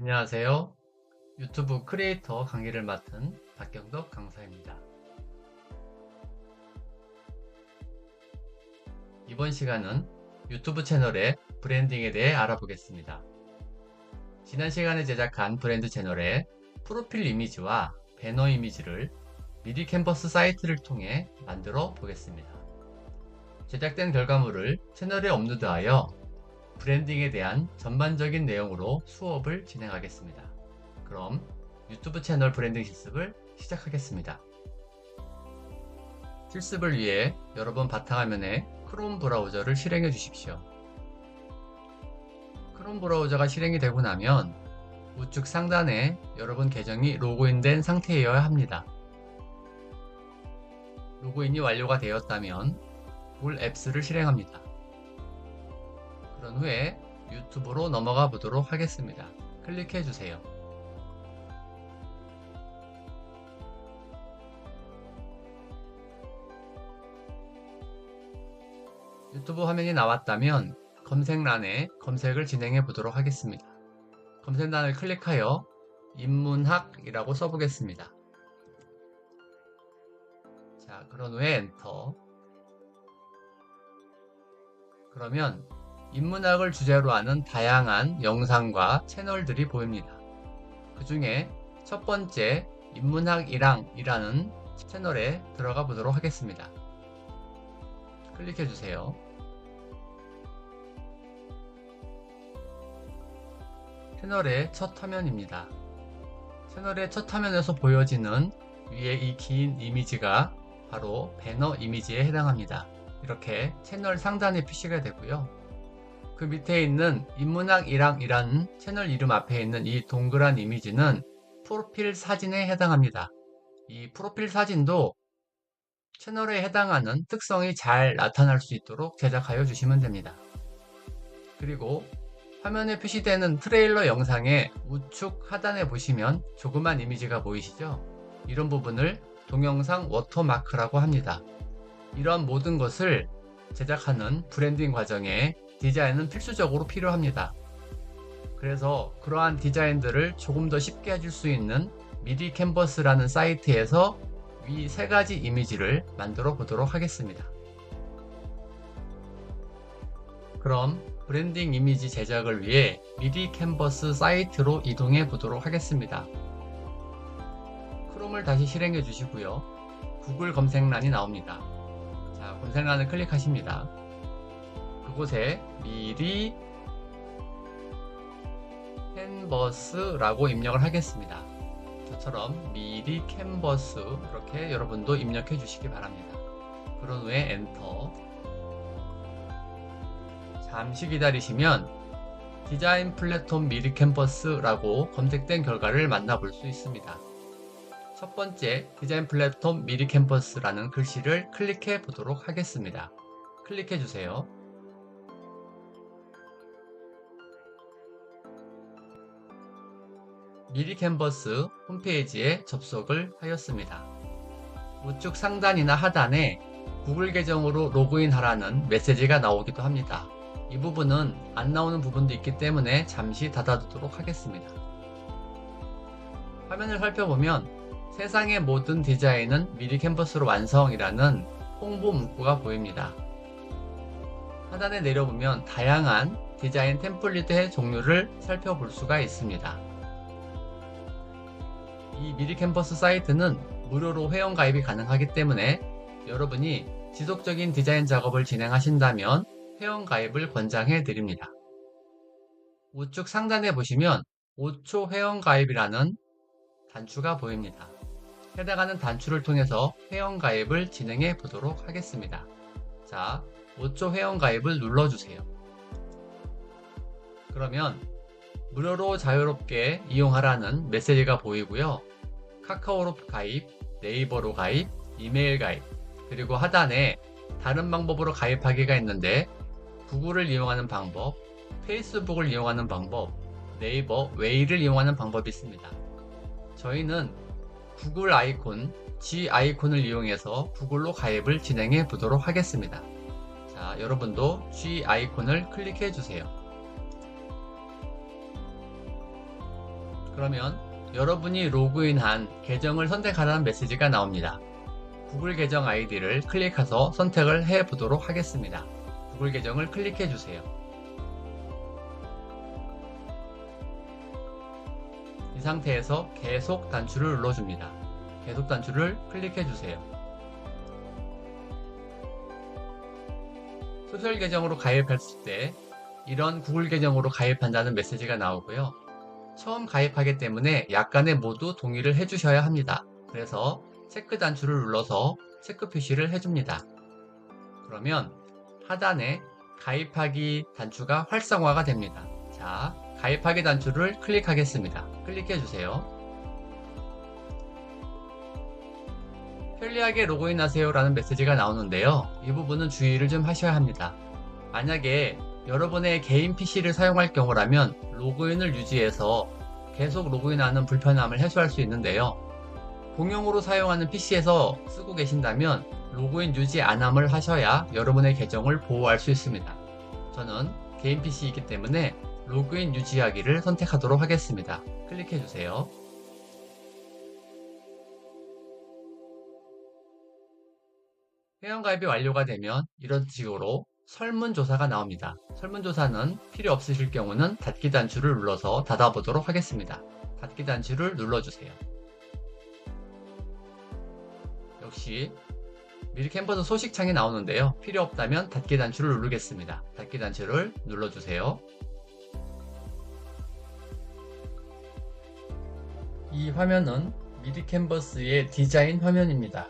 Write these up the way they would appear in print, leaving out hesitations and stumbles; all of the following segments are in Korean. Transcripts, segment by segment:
안녕하세요. 유튜브 크리에이터 강의를 맡은 박경덕 강사입니다. 이번 시간은 유튜브 채널의 브랜딩에 대해 알아보겠습니다. 지난 시간에 제작한 브랜드 채널의 프로필 이미지와 배너 이미지를 미리 캔버스 사이트를 통해 만들어 보겠습니다. 제작된 결과물을 채널에 업로드하여 브랜딩에 대한 전반적인 내용으로 수업을 진행하겠습니다. 그럼 유튜브 채널 브랜딩 실습을 시작하겠습니다. 실습을 위해 여러분 바탕화면에 크롬 브라우저를 실행해 주십시오. 크롬 브라우저가 실행이 되고 나면 우측 상단에 여러분 계정이 로그인된 상태여야 합니다. 로그인이 완료가 되었다면 구글 앱스를 실행합니다. 그런 후에 유튜브로 넘어가 보도록 하겠습니다. 클릭해 주세요. 유튜브 화면이 나왔다면 검색란에 검색을 진행해 보도록 하겠습니다. 검색란을 클릭하여 인문학이라고 써보겠습니다. 자, 그런 후에 엔터. 그러면 인문학을 주제로 하는 다양한 영상과 채널들이 보입니다. 그 중에 첫 번째 인문학이랑이라는 채널에 들어가 보도록 하겠습니다. 클릭해 주세요. 채널의 첫 화면입니다. 채널의 첫 화면에서 보여지는 위에 이 긴 이미지가 바로 배너 이미지에 해당합니다. 이렇게 채널 상단에 표시가 되고요. 그 밑에 있는 인문학이랑이라는 채널 이름 앞에 있는 이 동그란 이미지는 프로필 사진에 해당합니다. 이 프로필 사진도 채널에 해당하는 특성이 잘 나타날 수 있도록 제작하여 주시면 됩니다. 그리고 화면에 표시되는 트레일러 영상의 우측 하단에 보시면 조그만 이미지가 보이시죠? 이런 부분을 동영상 워터마크라고 합니다. 이러한 모든 것을 제작하는 브랜딩 과정에 디자인은 필수적으로 필요합니다. 그래서 그러한 디자인들을 조금 더 쉽게 해줄 수 있는 미리 캔버스라는 사이트에서 위 세 가지 이미지를 만들어 보도록 하겠습니다. 그럼 브랜딩 이미지 제작을 위해 미리 캔버스 사이트로 이동해 보도록 하겠습니다. 크롬을 다시 실행해 주시고요. 구글 검색란이 나옵니다. 자, 검색란을 클릭하십니다. 그곳에 미리 캔버스라고 입력을 하겠습니다. 저처럼 미리 캔버스 이렇게 여러분도 입력해 주시기 바랍니다. 그런 후에 엔터. 잠시 기다리시면 디자인 플랫폼 미리 캔버스라고 검색된 결과를 만나볼 수 있습니다. 첫 번째 디자인 플랫폼 미리 캔버스라는 글씨를 클릭해 보도록 하겠습니다. 클릭해 주세요. 미리 캔버스 홈페이지에 접속을 하였습니다. 우측 상단이나 하단에 구글 계정으로 로그인하라는 메시지가 나오기도 합니다. 이 부분은 안 나오는 부분도 있기 때문에 잠시 닫아두도록 하겠습니다. 화면을 살펴보면 세상의 모든 디자인은 미리 캔버스로 완성이라는 홍보 문구가 보입니다. 하단에 내려보면 다양한 디자인 템플릿의 종류를 살펴볼 수가 있습니다. 이 미리 캔버스 사이트는 무료로 회원가입이 가능하기 때문에 여러분이 지속적인 디자인 작업을 진행하신다면 회원가입을 권장해 드립니다. 우측 상단에 보시면 5초 회원가입이라는 단추가 보입니다. 해당하는 단추를 통해서 회원가입을 진행해 보도록 하겠습니다. 자, 5초 회원가입을 눌러주세요. 그러면 무료로 자유롭게 이용하라는 메시지가 보이고요. 카카오로 가입, 네이버로 가입, 이메일 가입, 그리고 하단에 다른 방법으로 가입하기가 있는데 구글을 이용하는 방법, 페이스북을 이용하는 방법, 네이버 웨이를 이용하는 방법이 있습니다. 저희는 구글 아이콘, G 아이콘을 이용해서 구글로 가입을 진행해 보도록 하겠습니다. 자, 여러분도 G 아이콘을 클릭해 주세요. 그러면 여러분이 로그인한 계정을 선택하라는 메시지가 나옵니다. 구글 계정 아이디를 클릭해서 선택을 해 보도록 하겠습니다. 구글 계정을 클릭해 주세요. 이 상태에서 계속 단추를 눌러줍니다. 계속 단추를 클릭해 주세요. 소셜 계정으로 가입했을 때 이런 구글 계정으로 가입한다는 메시지가 나오고요. 처음 가입하기 때문에 약간의 모두 동의를 해주셔야 합니다. 그래서 체크 단추를 눌러서 체크 표시를 해줍니다. 그러면 하단에 가입하기 단추가 활성화가 됩니다. 자, 가입하기 단추를 클릭하겠습니다. 클릭해주세요. 편리하게 로그인하세요 라는 메시지가 나오는데요. 이 부분은 주의를 좀 하셔야 합니다. 만약에 여러분의 개인 PC를 사용할 경우라면 로그인을 유지해서 계속 로그인하는 불편함을 해소할 수 있는데요. 공용으로 사용하는 PC에서 쓰고 계신다면 로그인 유지 안함을 하셔야 여러분의 계정을 보호할 수 있습니다. 저는 개인 PC이기 때문에 로그인 유지하기를 선택하도록 하겠습니다. 클릭해주세요. 회원가입이 완료가 되면 이런 식으로 설문조사가 나옵니다. 설문조사는 필요 없으실 경우는 닫기 단추를 눌러서 닫아보도록 하겠습니다. 닫기 단추를 눌러주세요. 역시 미리 캠퍼스 소식창이 나오는데요. 필요 없다면 닫기 단추를 누르겠습니다. 닫기 단추를 눌러주세요. 이 화면은 미리 캔버스의 디자인 화면입니다.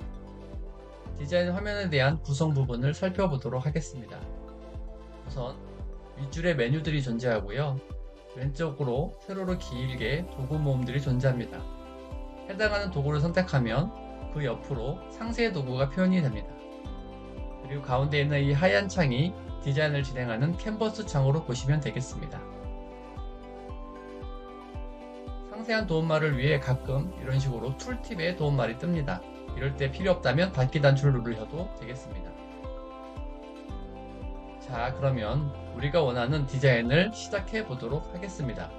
디자인 화면에 대한 구성 부분을 살펴보도록 하겠습니다. 우선 윗줄에 메뉴들이 존재하고요. 왼쪽으로 세로로 길게 도구 모음들이 존재합니다. 해당하는 도구를 선택하면 그 옆으로 상세 도구가 표현이 됩니다. 그리고 가운데 있는 이 하얀 창이 디자인을 진행하는 캔버스 창으로 보시면 되겠습니다. 상세한 도움말을 위해 가끔 이런 식으로 툴팁의 도움말이 뜹니다. 이럴 때 필요 없다면 닫기 단추를 누르셔도 되겠습니다. 자, 그러면 우리가 원하는 디자인을 시작해 보도록 하겠습니다.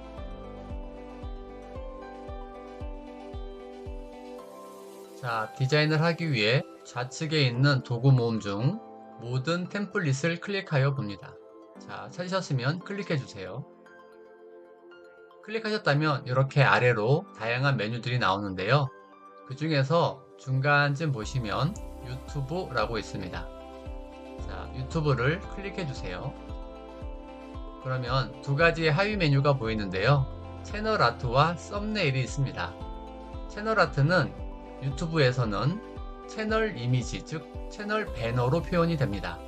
자, 디자인을 하기 위해 좌측에 있는 도구 모음 중 모든 템플릿을 클릭하여 봅니다. 자, 찾으셨으면 클릭해 주세요. 클릭하셨다면 이렇게 아래로 다양한 메뉴들이 나오는데요. 그 중에서 중간쯤 보시면 유튜브라고 있습니다. 자, 유튜브를 클릭해 주세요. 그러면 두 가지의 하위 메뉴가 보이는데요. 채널 아트와 썸네일이 있습니다. 채널 아트는 유튜브에서는 채널 이미지, 즉 채널 배너로 표현이 됩니다.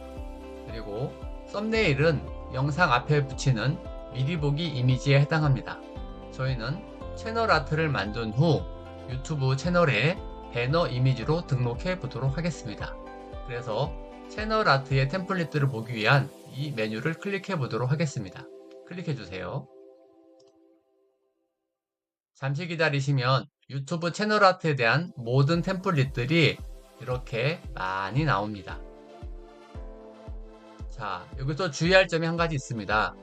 그리고 썸네일은 영상 앞에 붙이는 미리 보기 이미지에 해당합니다. 저희는 채널 아트를 만든 후 유튜브 채널에 배너 이미지로 등록해 보도록 하겠습니다. 그래서 채널 아트의 템플릿들을 보기 위한 이 메뉴를 클릭해 보도록 하겠습니다. 클릭해 주세요. 잠시 기다리시면 유튜브 채널 아트에 대한 모든 템플릿들이 이렇게 많이 나옵니다. 자, 여기서 주의할 점이 한 가지 있습니다.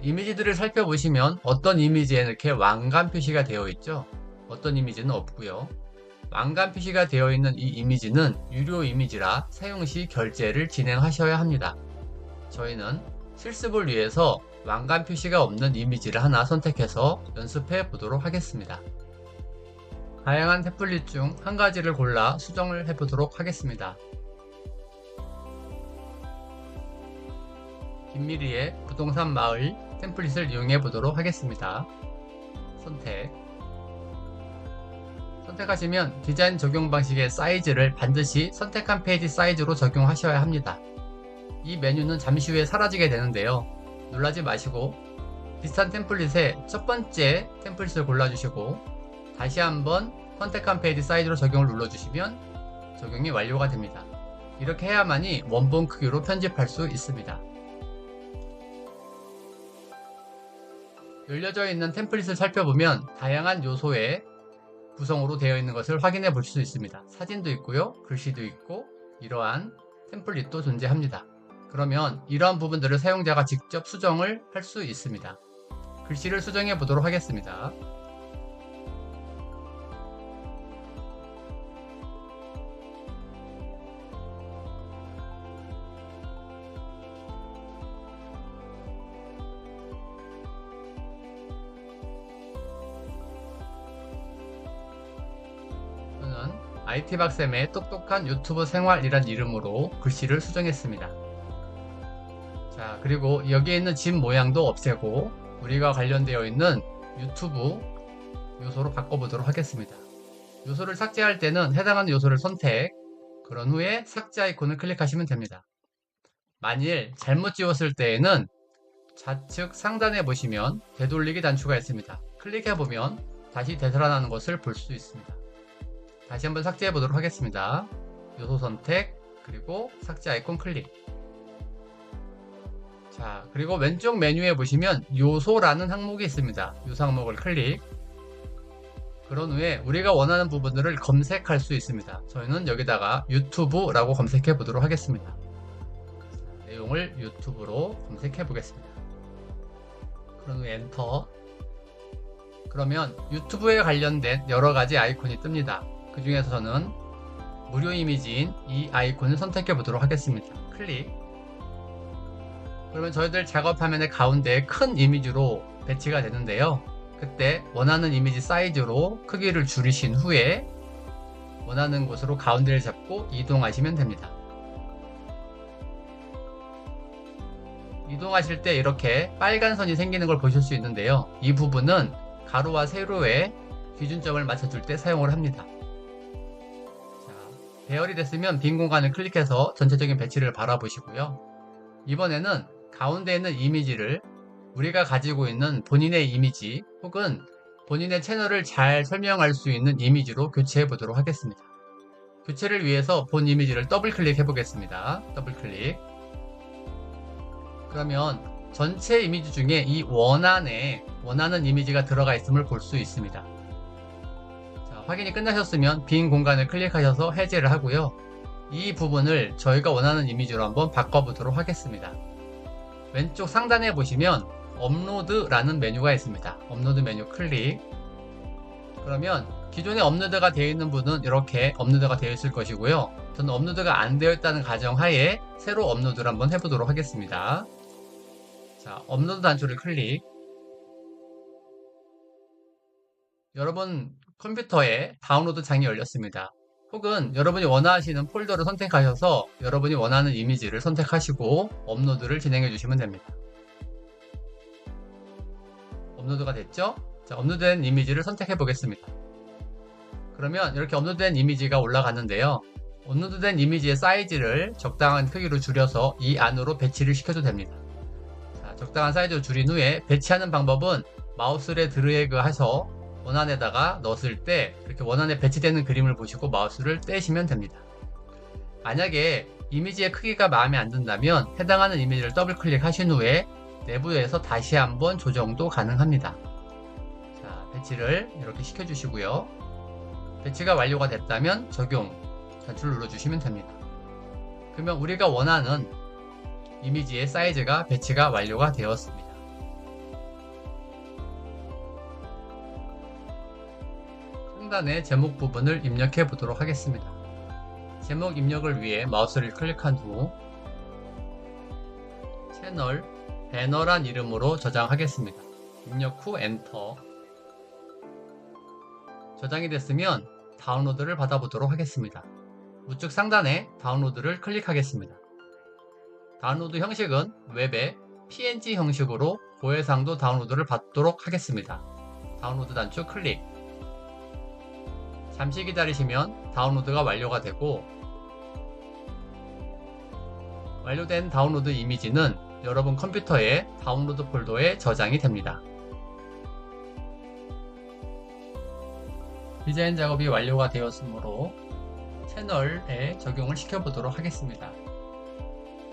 이미지들을 살펴보시면 어떤 이미지에는 이렇게 왕관 표시가 되어 있죠. 어떤 이미지는 없고요. 왕관 표시가 되어 있는 이 이미지는 유료 이미지라 사용 시 결제를 진행하셔야 합니다. 저희는 실습을 위해서 왕관 표시가 없는 이미지를 하나 선택해서 연습해 보도록 하겠습니다. 다양한 템플릿 중 한 가지를 골라 수정을 해 보도록 하겠습니다. 김미리의 부동산 마을 템플릿을 이용해 보도록 하겠습니다. 선택하시면 디자인 적용 방식의 사이즈를 반드시 선택한 페이지 사이즈로 적용하셔야 합니다. 이 메뉴는 잠시 후에 사라지게 되는데요. 놀라지 마시고 비슷한 템플릿의 첫 번째 템플릿을 골라주시고 다시 한번 선택한 페이지 사이즈로 적용을 눌러주시면 적용이 완료가 됩니다. 이렇게 해야만이 원본 크기로 편집할 수 있습니다. 열려져 있는 템플릿을 살펴보면 다양한 요소의 구성으로 되어 있는 것을 확인해 볼 수 있습니다. 사진도 있고요, 글씨도 있고 이러한 템플릿도 존재합니다. 그러면 이러한 부분들을 사용자가 직접 수정을 할 수 있습니다. 글씨를 수정해 보도록 하겠습니다. IT박쌤의 똑똑한 유튜브 생활이란 이름으로 글씨를 수정했습니다. 자, 그리고 여기에 있는 집 모양도 없애고 우리가 관련되어 있는 유튜브 요소로 바꿔보도록 하겠습니다. 요소를 삭제할 때는 해당하는 요소를 선택, 그런 후에 삭제 아이콘을 클릭하시면 됩니다. 만일 잘못 지웠을 때에는 좌측 상단에 보시면 되돌리기 단추가 있습니다. 클릭해보면 다시 되살아나는 것을 볼 수 있습니다. 다시 한번 삭제해 보도록 하겠습니다. 요소 선택, 그리고 삭제 아이콘 클릭. 자, 그리고 왼쪽 메뉴에 보시면 요소라는 항목이 있습니다. 요소 항목을 클릭. 그런 후에 우리가 원하는 부분들을 검색할 수 있습니다. 저희는 여기다가 유튜브라고 검색해 보도록 하겠습니다. 내용을 유튜브로 검색해 보겠습니다. 그런 후에 엔터. 그러면 유튜브에 관련된 여러가지 아이콘이 뜹니다. 그 중에서 저는 무료 이미지인 이 아이콘을 선택해 보도록 하겠습니다. 클릭. 그러면 저희들 작업 화면의 가운데 큰 이미지로 배치가 되는데요. 그때 원하는 이미지 사이즈로 크기를 줄이신 후에 원하는 곳으로 가운데를 잡고 이동하시면 됩니다. 이동하실 때 이렇게 빨간 선이 생기는 걸 보실 수 있는데요. 이 부분은 가로와 세로의 기준점을 맞춰줄 때 사용을 합니다. 자, 배열이 됐으면 빈 공간을 클릭해서 전체적인 배치를 바라보시고요. 이번에는 가운데 있는 이미지를 우리가 가지고 있는 본인의 이미지 혹은 본인의 채널을 잘 설명할 수 있는 이미지로 교체해 보도록 하겠습니다. 교체를 위해서 본 이미지를 더블 클릭해 보겠습니다. 더블 클릭. 그러면 전체 이미지 중에 이 원안에 원하는 이미지가 들어가 있음을 볼 수 있습니다. 자, 확인이 끝나셨으면 빈 공간을 클릭하셔서 해제를 하고요. 이 부분을 저희가 원하는 이미지로 한번 바꿔보도록 하겠습니다. 왼쪽 상단에 보시면 업로드라는 메뉴가 있습니다. 업로드 메뉴 클릭. 그러면 기존에 업로드가 되어 있는 분은 이렇게 업로드가 되어 있을 것이고요. 저는 업로드가 안 되어 있다는 가정하에 새로 업로드를 한번 해보도록 하겠습니다. 자, 업로드 단추를 클릭. 여러분 컴퓨터에 다운로드 창이 열렸습니다. 혹은 여러분이 원하시는 폴더를 선택하셔서 여러분이 원하는 이미지를 선택하시고 업로드를 진행해 주시면 됩니다. 업로드가 됐죠? 자, 업로드된 이미지를 선택해 보겠습니다. 그러면 이렇게 업로드된 이미지가 올라갔는데요. 업로드된 이미지의 사이즈를 적당한 크기로 줄여서 이 안으로 배치를 시켜도 됩니다. 자, 적당한 사이즈로 줄인 후에 배치하는 방법은 마우스를 드래그 해서 원안에다가 넣었을 때 이렇게 원안에 배치되는 그림을 보시고 마우스를 떼시면 됩니다. 만약에 이미지의 크기가 마음에 안 든다면 해당하는 이미지를 더블 클릭하신 후에 내부에서 다시 한번 조정도 가능합니다. 자, 배치를 이렇게 시켜주시고요. 배치가 완료가 됐다면 적용 단추를 눌러주시면 됩니다. 그러면 우리가 원하는 이미지의 사이즈가 배치가 완료가 되었습니다. 상단의 제목 부분을 입력해 보도록 하겠습니다. 제목 입력을 위해 마우스를 클릭한 후 채널 배너란 이름으로 저장하겠습니다. 입력 후 엔터. 저장이 됐으면 다운로드를 받아보도록 하겠습니다. 우측 상단에 다운로드를 클릭하겠습니다. 다운로드 형식은 웹의 PNG 형식으로 고해상도 다운로드를 받도록 하겠습니다. 다운로드 단추 클릭. 잠시 기다리시면 다운로드가 완료가 되고 완료된 다운로드 이미지는 여러분 컴퓨터의 다운로드 폴더에 저장이 됩니다. 디자인 작업이 완료가 되었으므로 채널에 적용을 시켜보도록 하겠습니다.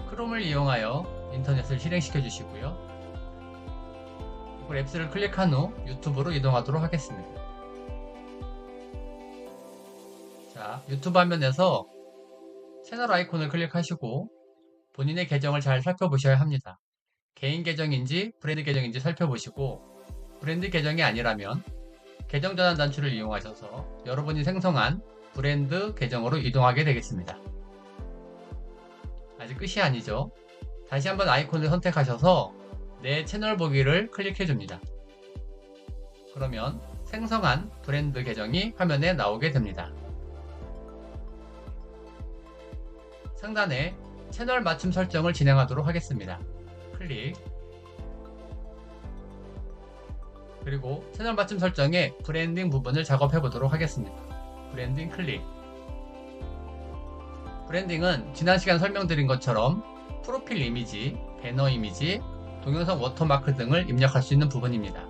크롬을 이용하여 인터넷을 실행시켜 주시고요. 구글 앱스를 클릭한 후 유튜브로 이동하도록 하겠습니다. 자, 유튜브 화면에서 채널 아이콘을 클릭하시고 본인의 계정을 잘 살펴보셔야 합니다. 개인 계정인지 브랜드 계정인지 살펴보시고 브랜드 계정이 아니라면 계정 전환 단추를 이용하셔서 여러분이 생성한 브랜드 계정으로 이동하게 되겠습니다. 아직 끝이 아니죠. 다시 한번 아이콘을 선택하셔서 내 채널 보기를 클릭해 줍니다. 그러면 생성한 브랜드 계정이 화면에 나오게 됩니다. 상단에 채널 맞춤 설정을 진행하도록 하겠습니다. 클릭. 그리고 채널 맞춤 설정에 브랜딩 부분을 작업해 보도록 하겠습니다. 브랜딩 클릭. 브랜딩은 지난 시간 설명드린 것처럼 프로필 이미지, 배너 이미지, 동영상 워터마크 등을 입력할 수 있는 부분입니다.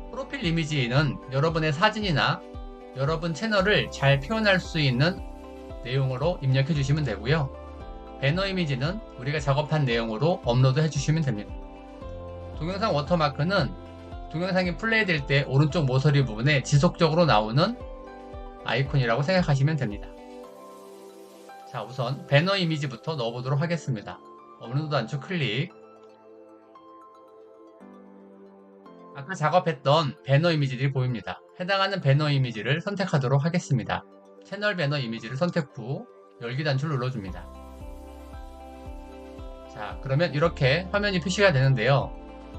프로필 이미지는 여러분의 사진이나 여러분 채널을 잘 표현할 수 있는 내용으로 입력해 주시면 되고요. 배너 이미지는 우리가 작업한 내용으로 업로드 해 주시면 됩니다. 동영상 워터마크는 동영상이 플레이될 때 오른쪽 모서리 부분에 지속적으로 나오는 아이콘이라고 생각하시면 됩니다. 자, 우선 배너 이미지부터 넣어보도록 하겠습니다. 업로드 단추 클릭. 아까 작업했던 배너 이미지들이 보입니다. 해당하는 배너 이미지를 선택하도록 하겠습니다. 채널 배너 이미지를 선택 후 열기 단추를 눌러줍니다. 자, 그러면 이렇게 화면이 표시가 되는데요.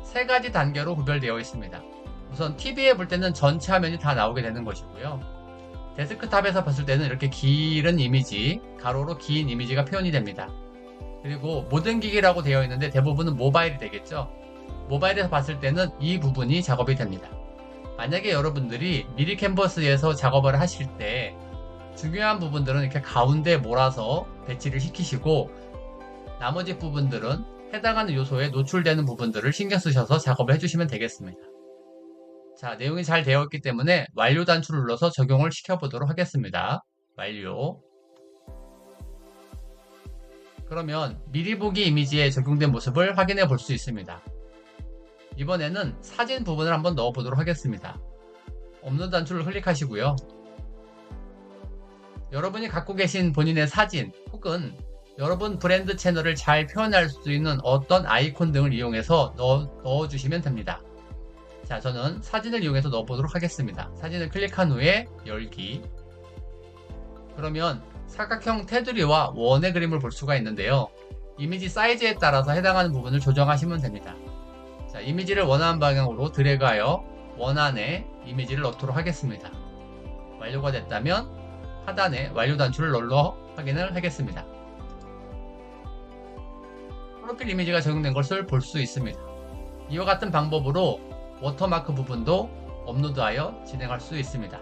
세 가지 단계로 구별되어 있습니다. 우선 TV에 볼 때는 전체 화면이 다 나오게 되는 것이고요. 데스크탑에서 봤을 때는 이렇게 길은 이미지, 가로로 긴 이미지가 표현이 됩니다. 그리고 모든 기기라고 되어 있는데 대부분은 모바일이 되겠죠. 모바일에서 봤을 때는 이 부분이 작업이 됩니다. 만약에 여러분들이 미리 캔버스에서 작업을 하실 때 중요한 부분들은 이렇게 가운데 몰아서 배치를 시키시고 나머지 부분들은 해당하는 요소에 노출되는 부분들을 신경 쓰셔서 작업을 해주시면 되겠습니다. 자, 내용이 잘 되어 있기 때문에 완료 단추를 눌러서 적용을 시켜보도록 하겠습니다. 완료. 그러면 미리 보기 이미지에 적용된 모습을 확인해 볼 수 있습니다. 이번에는 사진 부분을 한번 넣어 보도록 하겠습니다. 업로드 단추를 클릭하시고요. 여러분이 갖고 계신 본인의 사진 혹은 여러분 브랜드 채널을 잘 표현할 수 있는 어떤 아이콘 등을 이용해서 넣어주시면 됩니다. 자, 저는 사진을 이용해서 넣어보도록 하겠습니다. 사진을 클릭한 후에 열기. 그러면 사각형 테두리와 원의 그림을 볼 수가 있는데요. 이미지 사이즈에 따라서 해당하는 부분을 조정하시면 됩니다. 자, 이미지를 원하는 방향으로 드래그하여 원 안에 이미지를 넣도록 하겠습니다. 완료가 됐다면 하단에 완료 단추를 눌러 확인을 하겠습니다. 프로필 이미지가 적용된 것을 볼 수 있습니다. 이와 같은 방법으로 워터마크 부분도 업로드하여 진행할 수 있습니다.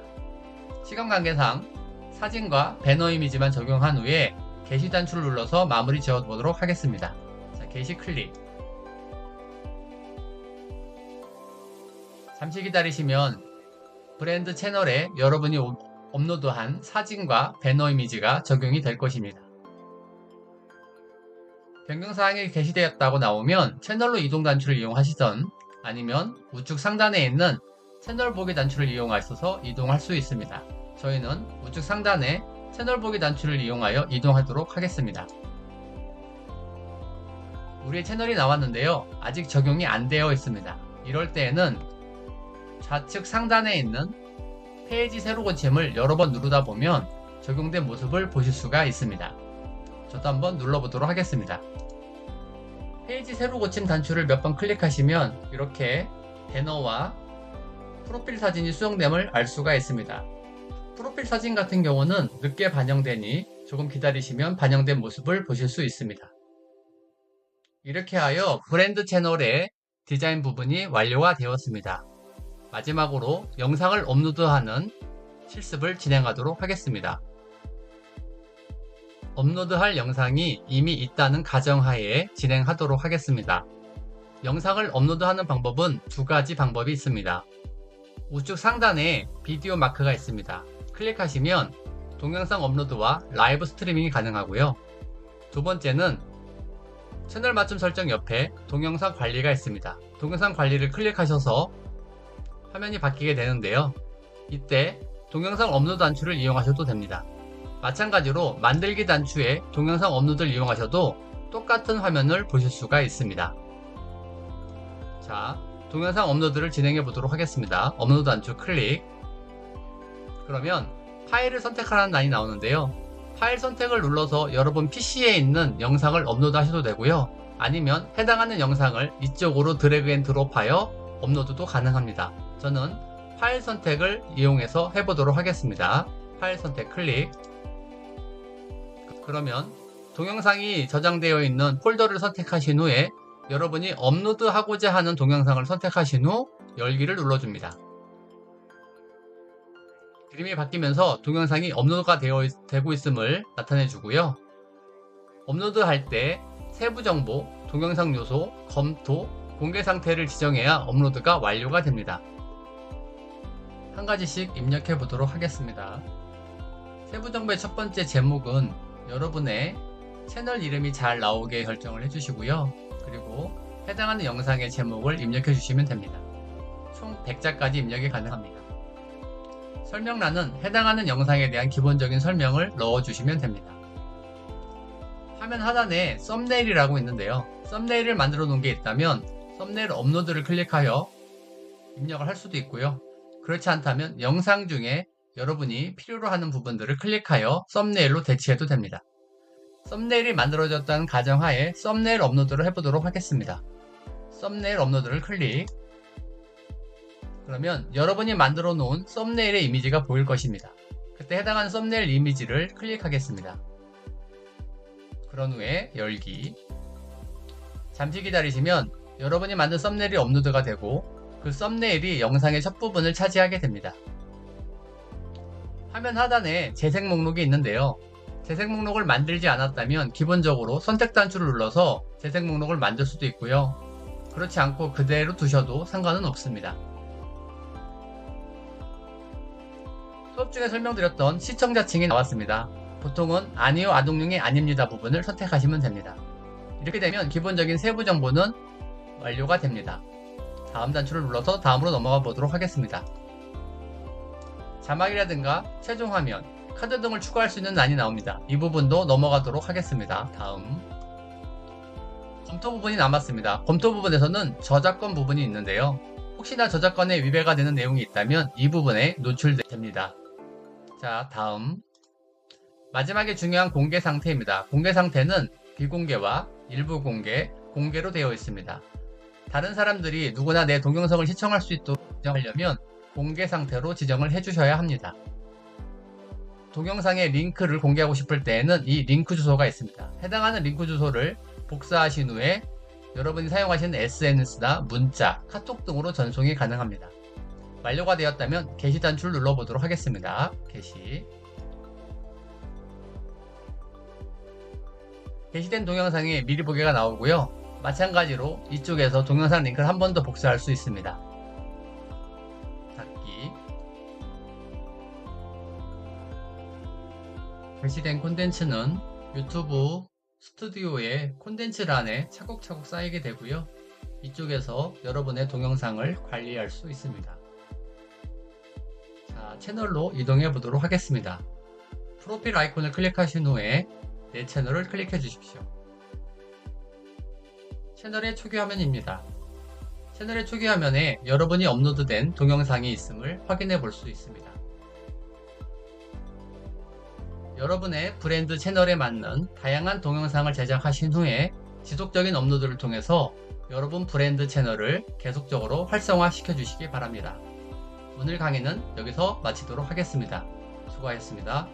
시간 관계상 사진과 배너 이미지만 적용한 후에 게시 단추를 눌러서 마무리 지어 보도록 하겠습니다. 자, 게시 클릭. 잠시 기다리시면 브랜드 채널에 여러분이 업로드한 사진과 배너 이미지가 적용이 될 것입니다. 변경사항이 게시되었다고 나오면 채널로 이동 단추를 이용하시던 아니면 우측 상단에 있는 채널 보기 단추를 이용하셔서 이동할 수 있습니다. 저희는 우측 상단에 채널 보기 단추를 이용하여 이동하도록 하겠습니다. 우리의 채널이 나왔는데요. 아직 적용이 안 되어 있습니다. 이럴 때에는 좌측 상단에 있는 페이지 새로 고침을 여러 번 누르다 보면 적용된 모습을 보실 수가 있습니다. 저도 한번 눌러보도록 하겠습니다. 페이지 새로 고침 단추를 몇 번 클릭하시면 이렇게 배너와 프로필 사진이 수정됨을 알 수가 있습니다. 프로필 사진 같은 경우는 늦게 반영되니 조금 기다리시면 반영된 모습을 보실 수 있습니다. 이렇게 하여 브랜드 채널의 디자인 부분이 완료가 되었습니다. 마지막으로 영상을 업로드하는 실습을 진행하도록 하겠습니다. 업로드할 영상이 이미 있다는 가정하에 진행하도록 하겠습니다. 영상을 업로드하는 방법은 두 가지 방법이 있습니다. 우측 상단에 비디오 마크가 있습니다. 클릭하시면 동영상 업로드와 라이브 스트리밍이 가능하고요. 두 번째는 채널 맞춤 설정 옆에 동영상 관리가 있습니다. 동영상 관리를 클릭하셔서 화면이 바뀌게 되는데요. 이때 동영상 업로드 단추를 이용하셔도 됩니다. 마찬가지로 만들기 단추에 동영상 업로드를 이용하셔도 똑같은 화면을 보실 수가 있습니다. 자, 동영상 업로드를 진행해 보도록 하겠습니다. 업로드 단추 클릭. 그러면 파일을 선택하라는 란이 나오는데요. 파일 선택을 눌러서 여러분 PC에 있는 영상을 업로드 하셔도 되고요. 아니면 해당하는 영상을 이쪽으로 드래그 앤 드롭하여 업로드도 가능합니다. 저는 파일 선택을 이용해서 해보도록 하겠습니다. 파일 선택 클릭. 그러면 동영상이 저장되어 있는 폴더를 선택하신 후에 여러분이 업로드하고자 하는 동영상을 선택하신 후 열기를 눌러줍니다. 그림이 바뀌면서 동영상이 업로드가 되고 있음을 나타내주고요. 업로드할 때 세부 정보, 동영상 요소, 검토, 공개 상태를 지정해야 업로드가 완료가 됩니다. 한 가지씩 입력해 보도록 하겠습니다. 세부 정보의 첫 번째 제목은 여러분의 채널 이름이 잘 나오게 설정을 해주시고요. 그리고 해당하는 영상의 제목을 입력해 주시면 됩니다. 총 100자까지 입력이 가능합니다. 설명란은 해당하는 영상에 대한 기본적인 설명을 넣어주시면 됩니다. 화면 하단에 썸네일이라고 있는데요. 썸네일을 만들어 놓은 게 있다면 썸네일 업로드를 클릭하여 입력을 할 수도 있고요. 그렇지 않다면 영상 중에 여러분이 필요로 하는 부분들을 클릭하여 썸네일로 대체해도 됩니다. 썸네일이 만들어졌다는 가정하에 썸네일 업로드를 해보도록 하겠습니다. 썸네일 업로드를 클릭. 그러면 여러분이 만들어 놓은 썸네일의 이미지가 보일 것입니다. 그때 해당하는 썸네일 이미지를 클릭하겠습니다. 그런 후에 열기. 잠시 기다리시면 여러분이 만든 썸네일이 업로드가 되고 그 썸네일이 영상의 첫 부분을 차지하게 됩니다. 화면 하단에 재생 목록이 있는데요. 재생 목록을 만들지 않았다면 기본적으로 선택 단추를 눌러서 재생 목록을 만들 수도 있고요. 그렇지 않고 그대로 두셔도 상관은 없습니다. 수업 중에 설명드렸던 시청자층이 나왔습니다. 보통은 아니요, 아동용이 아닙니다 부분을 선택하시면 됩니다. 이렇게 되면 기본적인 세부 정보는 완료가 됩니다. 다음 단추를 눌러서 다음으로 넘어가 보도록 하겠습니다. 자막이라든가 최종 화면, 카드 등을 추가할 수 있는 란이 나옵니다. 이 부분도 넘어가도록 하겠습니다. 다음. 검토 부분이 남았습니다. 검토 부분에서는 저작권 부분이 있는데요. 혹시나 저작권에 위배가 되는 내용이 있다면 이 부분에 노출됩니다. 자, 다음. 마지막에 중요한 공개 상태입니다. 공개 상태는 비공개와 일부 공개, 공개로 되어 있습니다. 다른 사람들이 누구나 내 동영상을 시청할 수 있도록 지정하려면 공개 상태로 지정을 해주셔야 합니다. 동영상의 링크를 공개하고 싶을 때에는 이 링크 주소가 있습니다. 해당하는 링크 주소를 복사하신 후에 여러분이 사용하시는 SNS나 문자, 카톡 등으로 전송이 가능합니다. 완료가 되었다면 게시 단추를 눌러보도록 하겠습니다. 게시. 게시된 동영상이 미리 보기가 나오고요. 마찬가지로 이쪽에서 동영상 링크를 한 번 더 복사할 수 있습니다. 닫기. 게시된 콘텐츠는 유튜브 스튜디오의 콘텐츠란에 차곡차곡 쌓이게 되고요. 이쪽에서 여러분의 동영상을 관리할 수 있습니다. 자, 채널로 이동해 보도록 하겠습니다. 프로필 아이콘을 클릭하신 후에 내 채널을 클릭해 주십시오. 채널의 초기 화면입니다. 채널의 초기 화면에 여러분이 업로드된 동영상이 있음을 확인해 볼 수 있습니다. 여러분의 브랜드 채널에 맞는 다양한 동영상을 제작하신 후에 지속적인 업로드를 통해서 여러분 브랜드 채널을 계속적으로 활성화 시켜 주시기 바랍니다. 오늘 강의는 여기서 마치도록 하겠습니다. 수고하셨습니다.